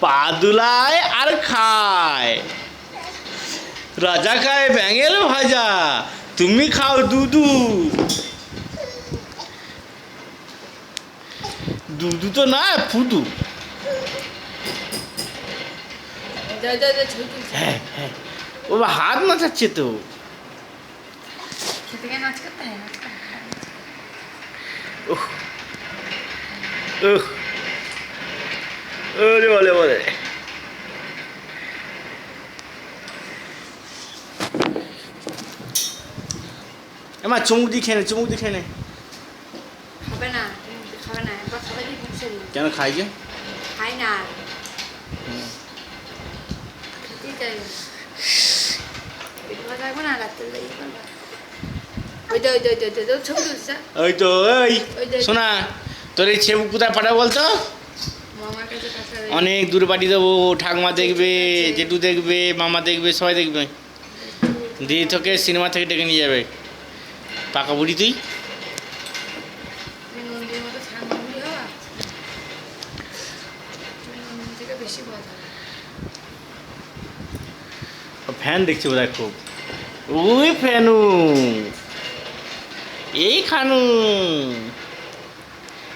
পা দুলায় আর খায়। রাজা খায় ব্যাঙের ভাজা, তুমি খাও দুধু। দুধু তো না, ফুদু। হ্যাঁ হ্যাঁ, ও হাত নাচাচ্ছে তো। উহ, উহ, ওরে বলে বলে। এমা চুমুক দিয়ে খেয়ে নে, চুমুক দিয়ে খেয়ে নে। খাবে না, খাবে না, একবার খাবে দিয়ে মুছে দিই। কেন খাই যে? খাই না, খেতেই চাই না। পেট ভরা থাকবে না, রাত্রে লেগে করবে। ওই তো ওই তো ওই তো ওই তো ছবি তুলছে। ওই তো শোনা, তোর এই ছেবু কোথায় পাঠাবো বলতো? মামার কাছে পাঠাবে। অনেক দূরে পাঠিয়ে দেবো, ঠাকুমা দেখবে, জেঠু দেখবে, মামা দেখবে, সবাই দেখবে। দিয়ে তোকে সিনেমা থেকে ডেকে নিয়ে যাবে। পাকা বুড়ি তুই। তুমি নন্দীর মতো ছানমন্দি হওয়া, তুমি নন্দী থেকে বেশি ভয় পাবে। ফ্যান দেখছি বোধহয় খুব। ওই ফ্যানু, এই খানু।